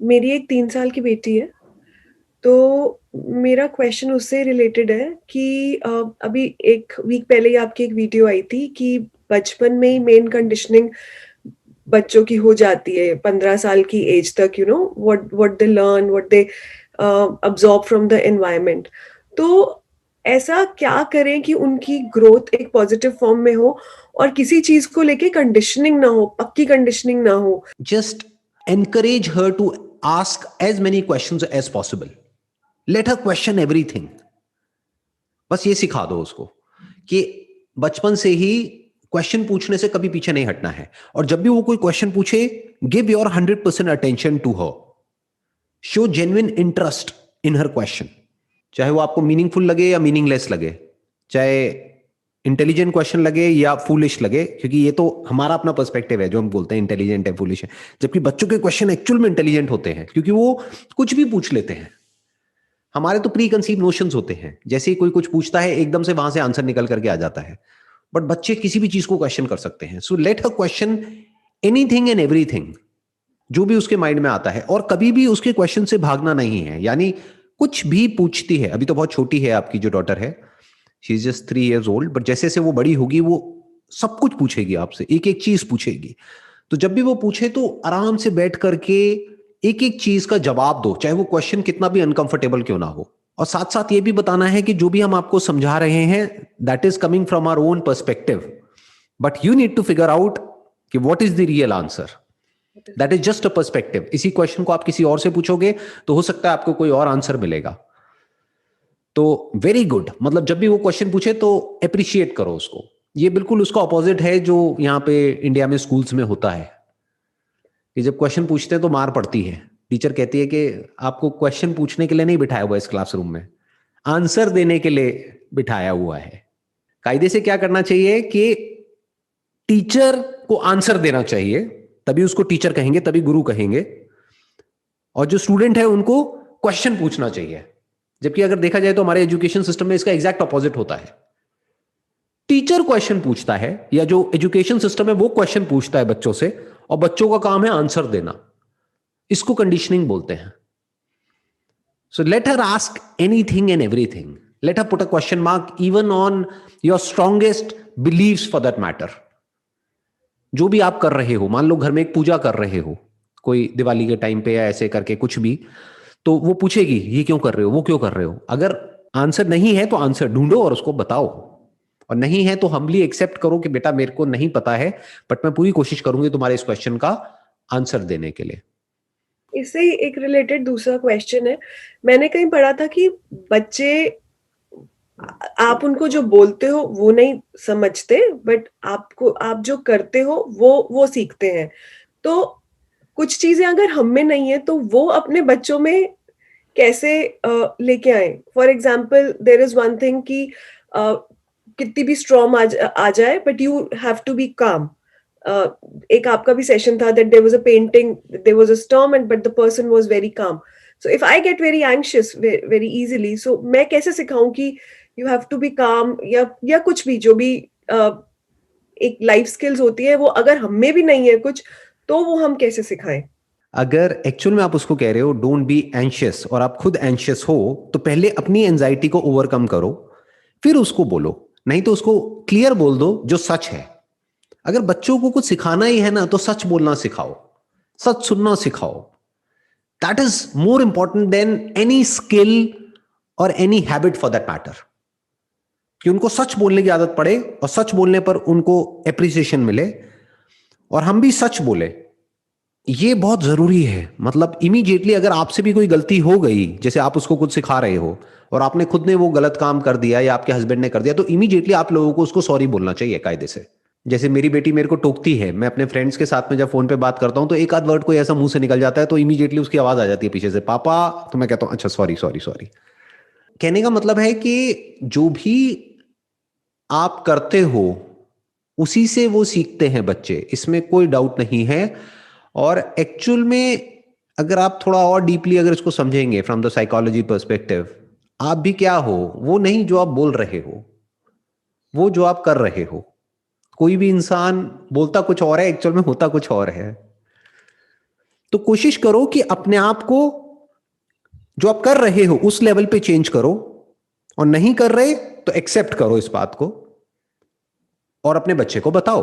मेरी एक 3 साल की बेटी है। तो मेरा क्वेश्चन उससे रिलेटेड है कि अभी 1 वीक पहले ही आपकी एक वीडियो आई थी कि बचपन में ही मेन कंडीशनिंग बच्चों की हो जाती है 15 साल की एज तक, what what they learn, what they absorb from the environment. तो ऐसा क्या करें कि उनकी ग्रोथ एक पॉजिटिव फॉर्म में हो और किसी चीज को लेके कंडीशनिंग ना हो, पक्की कंडीशनिंग ना हो। Just encourage her to ask as many questions as possible. Let her question everything. बस ये सिखा दो उसको कि बचपन से ही क्वेश्चन पूछने से कभी पीछे नहीं हटना है, और जब भी वो कोई क्वेश्चन पूछे, give your 100% attention to her. Show genuine interest in her question, चाहे वो आपको मीनिंगफुल लगे या मीनिंगलेस लगे, चाहे इंटेलिजेंट क्वेश्चन लगे या फूलिश लगे, क्योंकि ये तो हमारा अपना पर्सपेक्टिव है जो हम बोलते हैं इंटेलिजेंट है, फूलिश है, जबकि बच्चों के क्वेश्चन एक्चुअल में इंटेलिजेंट होते हैं, क्योंकि वो कुछ भी पूछ लेते हैं. हमारे तो प्री कंसीव नोशंस होते हैं, जैसे ही कोई कुछ पूछता है एकदम से वहां से आंसर निकल करके आ जाता है, बट बच्चे किसी भी चीज को क्वेश्चन कर सकते हैं. So let her question anything and everything, जो भी उसके माइंड में आता है, और कभी भी उसके क्वेश्चन से भागना नहीं है. यानी कुछ भी पूछती है, अभी तो बहुत छोटी है आपकी जो डॉटर है, she is just 3 years old, but जैसे जैसे वो बड़ी होगी वो सब कुछ पूछेगी आपसे, एक एक चीज पूछेगी. तो जब भी वो पूछे तो आराम से बैठ करके एक एक चीज का जवाब दो, चाहे वो क्वेश्चन कितना भी अनकंफर्टेबल क्यों ना हो. और साथ साथ ये भी बताना है कि जो भी हम आपको समझा रहे हैं, that is coming from our own perspective, but you need to figure out कि what is the real answer. That is just a perspective. इसी क्वेश्चन को आप किसी और से पूछोगे तो हो सकता है आपको कोई और आंसर मिलेगा. तो वेरी गुड, मतलब जब भी वो क्वेश्चन पूछे तो अप्रिशिएट करो उसको. ये बिल्कुल उसका ऑपोजिट है जो यहाँ पे इंडिया में स्कूल्स में होता है, कि जब क्वेश्चन पूछते हैं तो मार पड़ती है. टीचर कहती है कि आपको क्वेश्चन पूछने के लिए नहीं बिठाया हुआ इस क्लासरूम में, आंसर देने के लिए बिठाया हुआ है. कायदे से क्या करना चाहिए कि टीचर को आंसर देना चाहिए, तभी उसको टीचर कहेंगे, तभी गुरु कहेंगे, और जो स्टूडेंट है उनको क्वेश्चन पूछना चाहिए. जबकि अगर देखा जाए तो हमारे एजुकेशन सिस्टम में इसका एग्जैक्ट ऑपोजिट होता है. टीचर क्वेश्चन पूछता है, या जो एजुकेशन सिस्टम है वो क्वेश्चन पूछता है बच्चों से, और बच्चों का काम है आंसर देना. इसको कंडीशनिंग बोलते हैं. So let her ask anything and everything. Let her put a question mark even on your strongest believes for that matter. जो भी आप कर रहे हो, मान लो घर में एक पूजा कर रहे हो, कोई दिवाली के टाइम पे या ऐसे करके कुछ भी, तो वो पूछेगी ये क्यों कर रहे हो, वो क्यों कर रहे हो. अगर आंसर नहीं है तो आंसर ढूंढो और उसको बताओ, और नहीं है तो हम्बली एक्सेप्ट करो कि बेटा मेरे को नहीं पता है, बट मैं पूरी कोशिश करूंगी तुम्हारे इस क्वेश्चन का आंसर देने के लिए. इससे ही एक रिलेटेड दूसरा क्वेश्चन है। मैंने कहीं पढ़ा था कि बच्चे, आप उनको जो बोलते हो वो नहीं समझते, बट आप जो करते हो वो सीखते हैं। तो कुछ चीजें अगर हम में नहीं है तो वो अपने बच्चों में कैसे लेके आए। For example, there is one thing कि कितनी भी स्ट्रॉम आ जाए, but you have to be calm. एक आपका भी सेशन था that there was a painting, there was a storm and but the person was very calm. So if I get very anxious very easily, so मैं कैसे सिखाऊं कि you have to be काम, या कुछ भी जो भी एक लाइफ स्किल्स होती है, वो अगर हम में भी नहीं है कुछ, तो वो हम कैसे सिखाएं. अगर एक्चुअल में आप उसको कह रहे हो डोंट बी एंशियस, और आप खुद एंशियस हो, तो पहले अपनी एंजाइटी को ओवरकम करो, फिर उसको बोलो. नहीं तो उसको क्लियर बोल दो जो सच है. अगर बच्चों को कुछ सिखाना ही है ना, तो सच बोलना सिखाओ, सच सुनना सिखाओ. That is more important than any skill और any habit for that matter. कि उनको सच बोलने की आदत पड़े, और सच बोलने पर उनको एप्रिसिएशन मिले, और हम भी सच बोले. ये बहुत जरूरी है. मतलब इमीडिएटली अगर आपसे भी कोई गलती हो गई, जैसे आप उसको कुछ सिखा रहे हो और आपने खुद ने वो गलत काम कर दिया या आपके हस्बैंड ने कर दिया, तो इमीडिएटली आप लोगों को उसको सॉरी बोलना चाहिए कायदे से. जैसे मेरी बेटी मेरे को टोकती है, मैं अपने फ्रेंड्स के साथ में जब फोन पे बात करता हूं तो एक आध वर्ड कोई ऐसा मुंह से निकल जाता है, तो इमीडिएटली उसकी आवाज आ जाती है पीछे से, पापा. तो मैं कहता हूं अच्छा सॉरी सॉरी सॉरी. कहने का मतलब है कि जो भी आप करते हो उसी से वो सीखते हैं बच्चे, इसमें कोई डाउट नहीं है. और एक्चुअल में अगर आप थोड़ा और डीपली अगर इसको समझेंगे फ्रॉम द साइकोलॉजी पर्सपेक्टिव, आप भी क्या हो, वो नहीं जो आप बोल रहे हो, वो जो आप कर रहे हो. कोई भी इंसान बोलता कुछ और है, एक्चुअल में होता कुछ और है. तो कोशिश करो कि अपने आप को जो आप कर रहे हो उस लेवल पे चेंज करो, और नहीं कर रहे तो एक्सेप्ट करो इस बात को, और अपने बच्चे को बताओ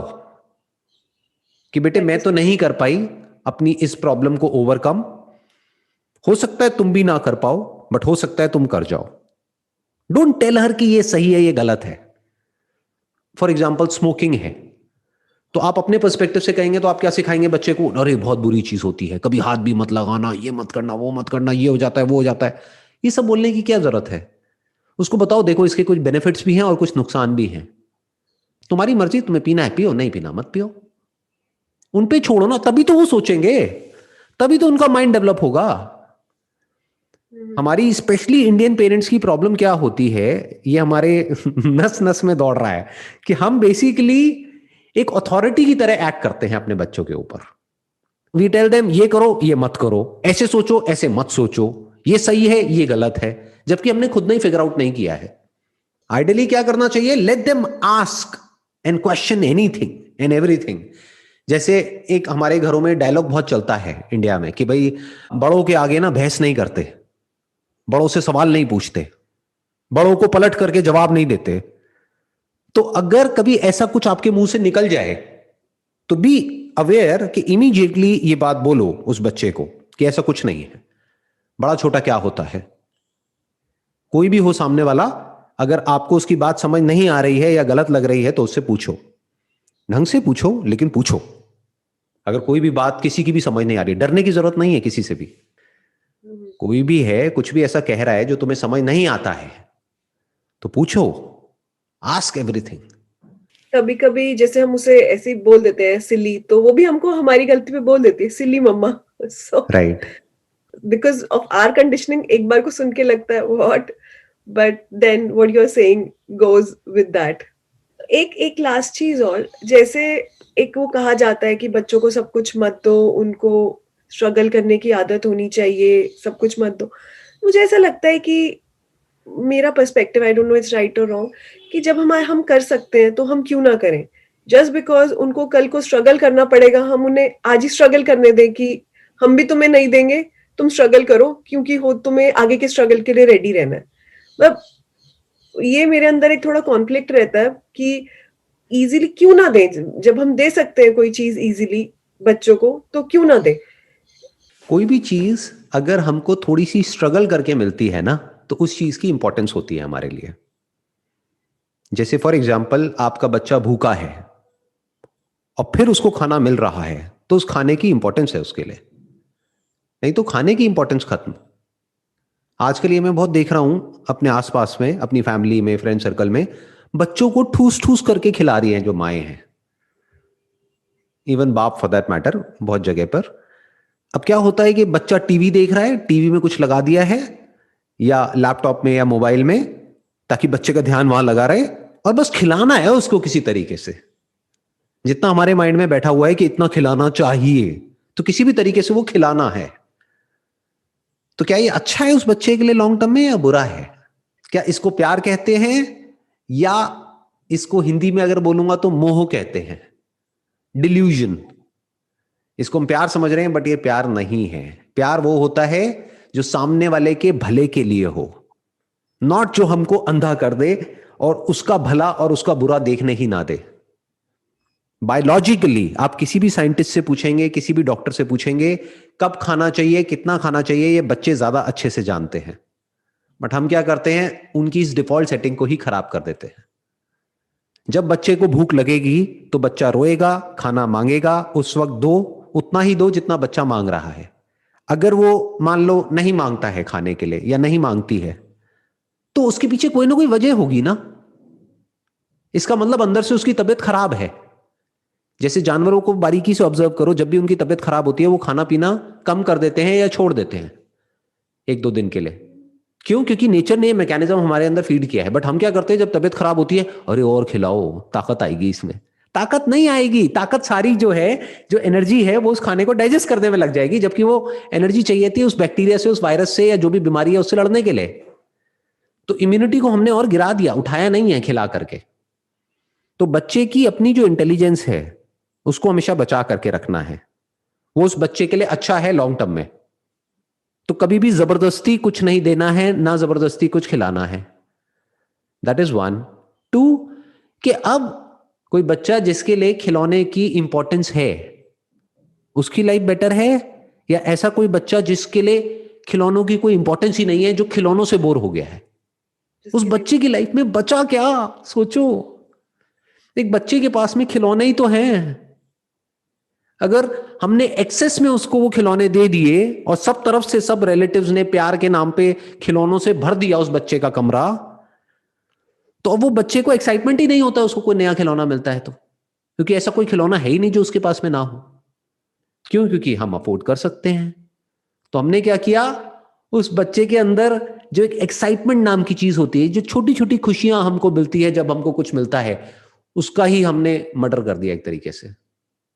कि बेटे मैं तो नहीं कर पाई अपनी इस प्रॉब्लम को ओवरकम, हो सकता है तुम भी ना कर पाओ, बट हो सकता है तुम कर जाओ। डोंट टेल हर कि ये सही है ये गलत है। फॉर एग्जाम्पल स्मोकिंग है, तो आप अपने पर्सपेक्टिव से कहेंगे तो आप क्या सिखाएंगे बच्चे को? अरे बहुत बुरी चीज होती है, कभी हाथ भी मत लगाना, ये मत करना, वो मत करना, ये हो जाता है, वो हो जाता है। ये सब बोलने की क्या जरूरत है? उसको बताओ देखो इसके कुछ बेनिफिट्स भी हैं और कुछ नुकसान भी हैं, तुम्हारी मर्जी, तुम्हें पीना है पियो, नहीं पीना मत पियो। उन पे छोड़ो ना, तभी तो वो सोचेंगे, तभी तो उनका माइंड डेवलप होगा। हमारी स्पेशली इंडियन पेरेंट्स की प्रॉब्लम क्या होती है, ये हमारे नस नस में दौड़ रहा है कि हम बेसिकली एक अथॉरिटी की तरह एक्ट करते हैं अपने बच्चों के ऊपर। वी टेल देम ये करो ये मत करो, ऐसे सोचो ऐसे मत सोचो, ये सही है ये गलत है, जबकि हमने खुद नहीं फिगर आउट नहीं किया है। आइडियली क्या करना चाहिए? Let them ask and question anything and everything. जैसे एक हमारे घरों में डायलॉग बहुत चलता है इंडिया में कि भाई बड़ों के आगे ना बहस नहीं करते, बड़ों से सवाल नहीं पूछते, बड़ों को पलट करके जवाब नहीं देते। तो अगर कभी ऐसा कुछ आपके मुंह से निकल जाए तो बी अवेयर कि इमीडिएटली ये बात बोलो उस बच्चे को कि ऐसा कुछ नहीं है। बड़ा छोटा क्या होता है, कोई भी हो सामने वाला, अगर आपको उसकी बात समझ नहीं आ रही है या गलत लग रही है तो उससे पूछो, ढंग से पूछो लेकिन पूछो। अगर कोई भी बात किसी की भी समझ नहीं आ रही, डरने की जरूरत नहीं है किसी से भी। कोई भी है कुछ भी ऐसा कह रहा है जो तुम्हें समझ नहीं आता है तो पूछो, आस्क एवरीथिंग। कभी कभी जैसे हम उसे ऐसे ही बोल देते हैं सिली, तो वो भी हमको हमारी गलती पे बोल देती है silly mama. So right, because of our conditioning एक बार को सुन के लगता है what, but then what you are saying goes with that. एक एक लास्ट चीज और, जैसे एक वो कहा जाता है कि बच्चों को सब कुछ मत दो, उनको स्ट्रगल करने की आदत होनी चाहिए, सब कुछ मत दो। मुझे ऐसा लगता है कि मेरा perspective, I don't know it's right और रॉन्ग, कि जब हम कर सकते हैं तो हम क्यों ना करें। जस्ट बिकॉज उनको कल को स्ट्रगल करना पड़ेगा, हम उन्हें आज ही स्ट्रगल करने दें कि हम भी तुम्हें नहीं देंगे, तुम स्ट्रगल करो, क्योंकि हो तुम्हें आगे के स्ट्रगल के लिए रेडी रहना है। मतलब ये मेरे अंदर एक थोड़ा कॉन्फ्लिक्ट रहता है कि इजीली क्यों ना दें, जब हम दे सकते हैं कोई चीज इजीली बच्चों को, तो क्यों ना दें। कोई भी चीज अगर हमको थोड़ी सी स्ट्रगल करके मिलती है ना तो उस चीज की इंपॉर्टेंस होती है हमारे लिए। जैसे फॉर एग्जाम्पल आपका बच्चा भूखा है और फिर उसको खाना मिल रहा है तो उस खाने की इंपॉर्टेंस है उसके लिए, नहीं तो खाने की इंपॉर्टेंस खत्म। आजकल ये मैं बहुत देख रहा हूं अपने आसपास में, अपनी फैमिली में, फ्रेंड सर्कल में, बच्चों को ठूस ठूस करके खिला रही हैं जो माएं हैं, इवन बाप फॉर दैट मैटर बहुत जगह पर। अब क्या होता है कि बच्चा टीवी देख रहा है, टीवी में कुछ लगा दिया है या लैपटॉप में या मोबाइल में, ताकि बच्चे का ध्यान वहां लगा रहे, और बस खिलाना है उसको किसी तरीके से। जितना हमारे माइंड में बैठा हुआ है कि इतना खिलाना चाहिए, तो किसी भी तरीके से वो खिलाना है। तो क्या ये अच्छा है उस बच्चे के लिए लॉन्ग टर्म में या बुरा है? क्या इसको प्यार कहते हैं या इसको हिंदी में अगर बोलूंगा तो मोह कहते हैं, डिल्यूजन। इसको हम प्यार समझ रहे हैं बट ये प्यार नहीं है। प्यार वो होता है जो सामने वाले के भले के लिए हो, नॉट जो हमको अंधा कर दे और उसका भला और उसका बुरा देखने ही ना दे। बायोलॉजिकली आप किसी भी साइंटिस्ट से पूछेंगे, किसी भी डॉक्टर से पूछेंगे कब खाना चाहिए, कितना खाना चाहिए, ये बच्चे ज्यादा अच्छे से जानते हैं। बट हम क्या करते हैं, उनकी इस डिफॉल्ट सेटिंग को ही खराब कर देते हैं। जब बच्चे को भूख लगेगी तो बच्चा रोएगा, खाना मांगेगा, उस वक्त दो, उतना ही दो जितना बच्चा मांग रहा है। अगर वो मान लो नहीं मांगता है खाने के लिए या नहीं मांगती है, तो उसके पीछे कोई ना कोई वजह होगी ना। इसका मतलब अंदर से उसकी तबीयत खराब है। जैसे जानवरों को बारीकी से ऑब्जर्व करो, जब भी उनकी तबीयत खराब होती है वो खाना पीना कम कर देते हैं या छोड़ देते हैं एक दो दिन के लिए। क्यों? क्योंकि नेचर ने ये मैकेनिज्म हमारे अंदर फीड किया है। बट हम क्या करते हैं, जब तबीयत खराब होती है, अरे और खिलाओ, ताकत आएगी इसमें। ताकत नहीं आएगी, ताकत सारी जो है, जो एनर्जी है, वो उस खाने को डाइजेस्ट करने में लग जाएगी, जबकि वो एनर्जी चाहिए थी उस बैक्टीरिया से, उस वायरस से, या जो भी बीमारी है उससे लड़ने के लिए। तो इम्यूनिटी को हमने और गिरा दिया, उठाया नहीं है खिला करके। तो बच्चे की अपनी जो इंटेलिजेंस है उसको हमेशा बचा करके रखना है। वो उस बच्चे के लिए अच्छा है लॉन्ग टर्म में। तो कभी भी जबरदस्ती कुछ नहीं देना है, ना जबरदस्ती कुछ खिलाना है। That is one. टू, कि अब कोई बच्चा जिसके लिए खिलौने की इंपॉर्टेंस है, उसकी लाइफ बेटर है, या ऐसा कोई बच्चा जिसके लिए खिलौनों की कोई इंपॉर्टेंस ही नहीं है, जो खिलौनों से बोर हो गया है। उस जिसके लिए बच्चे की लाइफ में बचा क्या? सोचो, एक बच्चे के पास में खिलौने ही तो हैं। अगर हमने एक्सेस में उसको वो खिलौने दे दिए और सब तरफ से सब रिलेटिव्स ने प्यार के नाम पे खिलौनों से भर दिया उस बच्चे का कमरा, तो अब वो बच्चे को एक्साइटमेंट ही नहीं होता उसको कोई नया खिलौना मिलता है तो, क्योंकि ऐसा कोई खिलौना है ही नहीं जो उसके पास में ना हो। क्यों? क्योंकि हम अफोर्ड कर सकते हैं। तो हमने क्या किया, उस बच्चे के अंदर जो एक एक्साइटमेंट नाम की चीज होती है, जो छोटी छोटी खुशियां हमको मिलती है जब हमको कुछ मिलता है, उसका ही हमने मर्डर कर दिया एक तरीके से,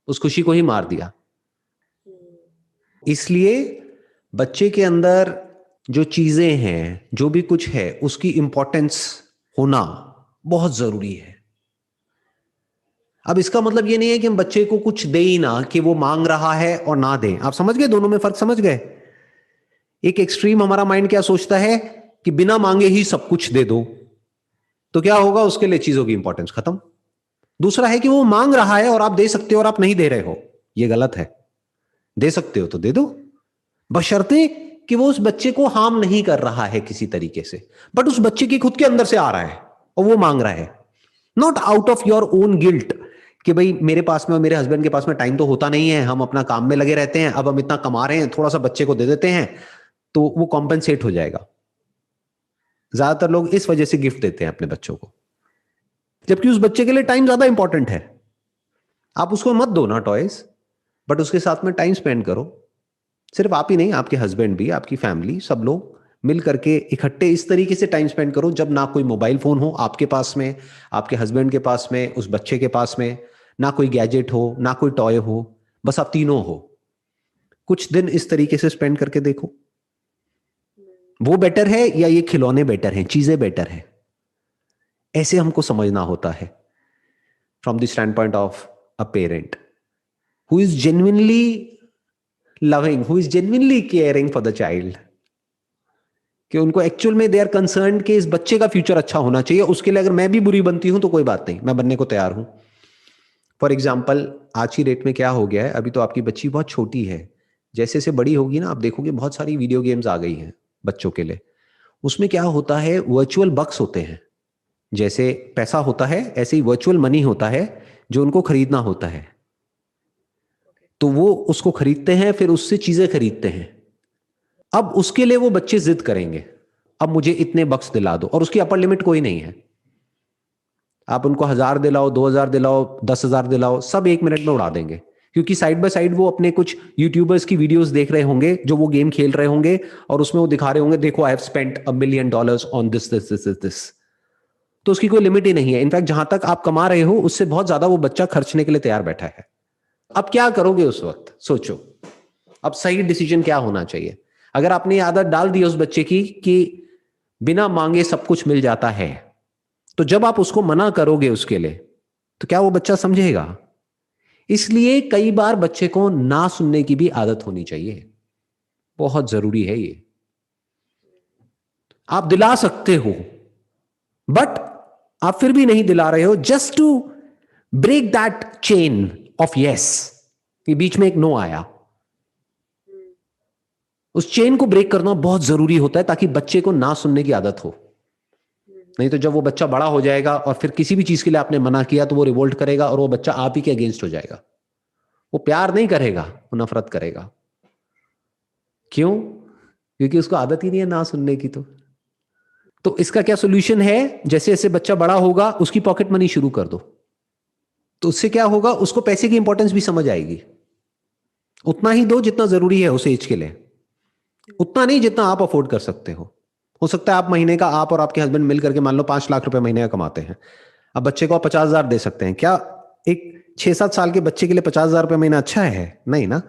उस खुशी को ही मार दिया। इसलिए बच्चे के अंदर जो चीजें हैं, जो भी कुछ है, उसकी इंपॉर्टेंस होना बहुत जरूरी है। अब इसका मतलब ये नहीं है कि हम बच्चे को कुछ दे ही ना, कि वो मांग रहा है और ना दें। आप समझ गए? दोनों में फर्क समझ गए? एक एक्सट्रीम हमारा माइंड क्या सोचता है कि बिना मांगे ही सब कुछ दे दो, तो क्या होगा, उसके लिए चीजों की इंपॉर्टेंस खत्म। दूसरा है कि वो मांग रहा है और आप दे सकते हो और आप नहीं दे रहे हो, ये गलत है। दे सकते हो तो दे दो, बशर्ते कि वो उस बच्चे को हार्म नहीं कर रहा है किसी तरीके से, बट उस बच्चे की खुद के अंदर से आ रहा है और वो मांग रहा है, not out of your own guilt कि भाई मेरे पास में और मेरे हस्बैंड के पास में टाइम तो होता नहीं है, हम अपना काम में लगे रहते हैं, अब हम इतना कमा रहे हैं, थोड़ा सा बच्चे को दे देते हैं तो वो कॉम्पेंसेट हो जाएगा। ज्यादातर लोग इस वजह से गिफ्ट देते हैं अपने बच्चों को, जबकि उस बच्चे के लिए टाइम ज्यादा इंपॉर्टेंट है। आप उसको मत दो ना टॉयज, बट उसके साथ में टाइम स्पेंड करो। सिर्फ आप ही नहीं, आपके हस्बैंड भी, आपकी फैमिली, सब लोग मिल करके इकट्ठे इस तरीके से टाइम स्पेंड करो जब ना कोई मोबाइल फोन हो आपके पास में, आपके हस्बैंड के पास में, उस बच्चे के पास में, ना कोई गैजेट हो, ना कोई टॉय हो, बस आप तीनों हो। कुछ दिन इस तरीके से स्पेंड करके देखो, वो बेटर है या ये खिलौने बेटर हैं, चीजें बेटर है। ऐसे हमको समझना होता है from the stand point of a parent who is genuinely loving, who is genuinely caring for the child, कि उनको एक्चुअल में दे आर कंसर्न कि इस बच्चे का फ्यूचर अच्छा होना चाहिए। उसके लिए अगर मैं भी बुरी बनती हूं तो कोई बात नहीं, मैं बनने को तैयार हूं। फॉर एग्जाम्पल, आज की डेट में क्या हो गया है, अभी तो आपकी बच्ची बहुत छोटी है, जैसे जैसे बड़ी होगी ना, आप देखोगे बहुत सारी वीडियो गेम्स आ गई हैं बच्चों के लिए। उसमें क्या होता है, वर्चुअल बक्स होते हैं। जैसे पैसा होता है ऐसे ही वर्चुअल मनी होता है जो उनको खरीदना होता है, तो वो उसको खरीदते हैं, फिर उससे चीजें खरीदते हैं। अब उसके लिए वो बच्चे जिद करेंगे, अब मुझे इतने बक्स दिला दो, और उसकी अपर लिमिट कोई नहीं है। आप उनको 1000 दिलाओ, 2000 दिलाओ, 10,000 दिलाओ, सब 1 मिनट में उड़ा देंगे, क्योंकि साइड बाय साइड वो अपने कुछ यूट्यूबर्स की वीडियोस देख रहे होंगे जो वो गेम खेल रहे होंगे, और उसमें वो दिखा रहे होंगे, देखो I have spent $1 million on this this this this. तो उसकी कोई लिमिट ही नहीं है। इनफैक्ट जहां तक आप कमा रहे हो उससे बहुत ज्यादा वो बच्चा खर्चने के लिए तैयार बैठा है। अब क्या करोगे उस वक्त, सोचो। अब सही डिसीजन क्या होना चाहिए? अगर आपने ये आदत डाल दी उस बच्चे की कि बिना मांगे सब कुछ मिल जाता है, तो जब आप उसको मना करोगे उसके लिए, तो क्या वो बच्चा समझेगा? इसलिए कई बार बच्चे को ना सुनने की भी आदत होनी चाहिए, बहुत जरूरी है ये। आप दिला सकते हो, बट आप फिर भी नहीं दिला रहे हो, just to break that chain of yes, कि बीच में एक नो आया, उस चेन को ब्रेक करना बहुत जरूरी होता है ताकि बच्चे को ना सुनने की आदत हो। नहीं तो जब वो बच्चा बड़ा हो जाएगा और फिर किसी भी चीज के लिए आपने मना किया तो वो रिवोल्ट करेगा और वो बच्चा आप ही के अगेंस्ट हो जाएगा। वो प्यार नहीं करेगा, वो नफरत करेगा। क्यों? क्योंकि उसको आदत ही नहीं है ना सुनने की। तो इसका क्या सोल्यूशन है? जैसे जैसे बच्चा बड़ा होगा उसकी पॉकेट मनी शुरू कर दो, तो उससे क्या होगा, उसको पैसे की इंपॉर्टेंस भी समझ आएगी। उतना ही दो जितना जरूरी है उस एज के लिए, उतना नहीं जितना आप अफोर्ड कर सकते हो सकता है आप महीने का, आप और आपके हस्बैंड मिल करके मान लो 5 लाख रुपए महीने का कमाते हैं। अब बच्चे को आप 50,000 दे सकते हैं क्या? एक 6-7 साल के बच्चे के लिए 50,000 रुपए महीना अच्छा है? नहीं ना।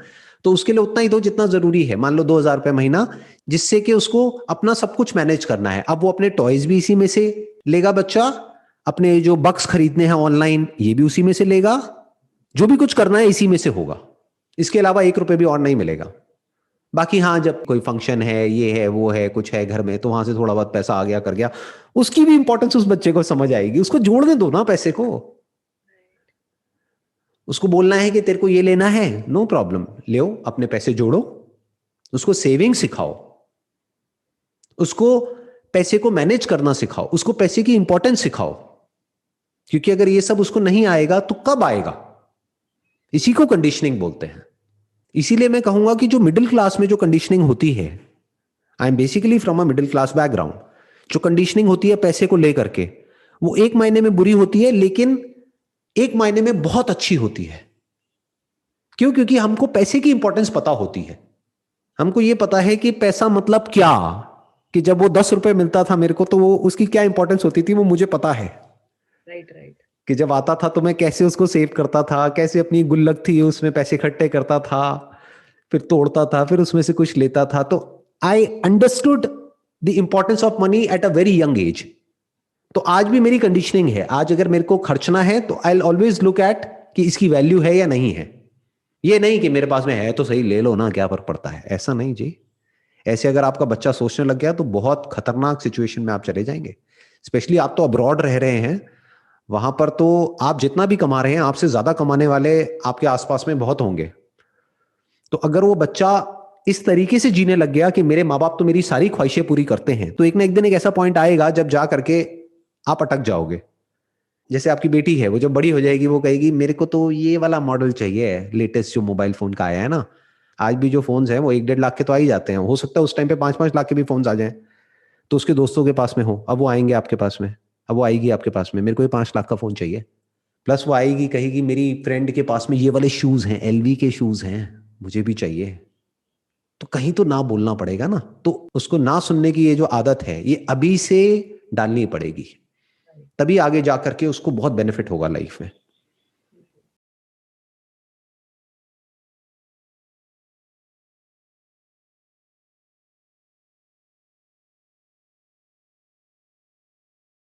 तो उसके लिए उतना ही दो जितना जरूरी है, मान लो 2,000 रुपए महीना, जिससे कि उसको अपना सब कुछ मैनेज करना है। अब वो अपने टॉयज भी इसी में से लेगा बच्चा, अपने जो बक्स खरीदने हैं ऑनलाइन ये भी उसी में से लेगा, जो भी कुछ करना है इसी में से होगा। इसके अलावा 1 रुपए भी और नहीं मिलेगा। बाकी हाँ, जब कोई फंक्शन है, ये है, वो है, कुछ है घर में, तो वहां से थोड़ा बहुत पैसा आ गया कर गया, उसकी भी इंपॉर्टेंस उस बच्चे को समझ आएगी। उसको जोड़ने दो ना पैसे को। उसको बोलना है कि तेरे को ये लेना है, नो प्रॉब्लम, ले अपने पैसे जोड़ो। उसको सेविंग सिखाओ, उसको पैसे को मैनेज करना सिखाओ, उसको पैसे की इंपॉर्टेंस सिखाओ। क्योंकि अगर ये सब उसको नहीं आएगा तो कब आएगा? इसी को कंडीशनिंग बोलते हैं। इसीलिए मैं कहूंगा कि जो मिडिल क्लास में जो कंडीशनिंग होती है, I am basically from a middle class background, जो कंडीशनिंग होती है पैसे को लेकर के, वो एक मायने में बुरी होती है, लेकिन एक मायने में बहुत अच्छी होती है। क्यों? क्योंकि हमको पैसे की इंपॉर्टेंस पता होती है। हमको ये पता है कि पैसा मतलब क्या, कि जब वो 10 रुपए मिलता था मेरे को, तो वो उसकी क्या इंपॉर्टेंस होती थी वो मुझे पता है। Right right. कि जब आता था तो मैं कैसे उसको सेव करता था, कैसे अपनी गुल्लक थी उसमें पैसे इकट्ठे करता था, फिर तोड़ता था, फिर उसमें से कुछ लेता था। तो I understood the importance of money at a very young age. तो आज भी मेरी कंडीशनिंग है, आज अगर मेरे को खर्चना है तो आई ऑलवेज लुक एट कि इसकी वैल्यू है या नहीं है। ये नहीं कि मेरे पास में है तो सही, ले लो ना, क्या फर्क पड़ता है, ऐसा नहीं जी। ऐसे अगर आपका बच्चा सोचने लग गया तो बहुत खतरनाक सिचुएशन में आप चले जाएंगे। स्पेशली आप तो अब्रॉड रह रहे हैं, वहां पर तो आप जितना भी कमा रहे हैं, आपसे ज्यादा कमाने वाले आपके आसपास में बहुत होंगे। तो अगर वो बच्चा इस तरीके से जीने लग गया कि मेरे माँ बाप तो मेरी सारी ख्वाहिशें पूरी करते हैं, तो एक ना एक दिन एक ऐसा पॉइंट आएगा जब जा करके आप अटक जाओगे। जैसे आपकी बेटी है, वो जब बड़ी हो जाएगी वो कहेगी मेरे को तो ये वाला मॉडल चाहिए, लेटेस्ट जो मोबाइल फोन का आया है ना। आज भी जो फोन्स हैं वो 1-1.5 लाख के तो आ ही जाते हैं, हो सकता है उस टाइम पे 5-5 लाख के भी फोन्स आ जाएं। तो उसके दोस्तों के पास में हो, अब वो आएंगे आपके पास में, अब वो आएगी आपके पास में, मेरे को ये 5 लाख का फोन चाहिए। प्लस वो आएगी कहेगी मेरी फ्रेंड के पास में ये वाले शूज हैं, LV के शूज हैं, मुझे भी चाहिए। तो कहीं तो ना बोलना पड़ेगा ना। तो उसको ना सुनने की ये जो आदत है, ये अभी से डालनी पड़ेगी, तभी आगे जाकर के उसको बहुत बेनिफिट होगा लाइफ में।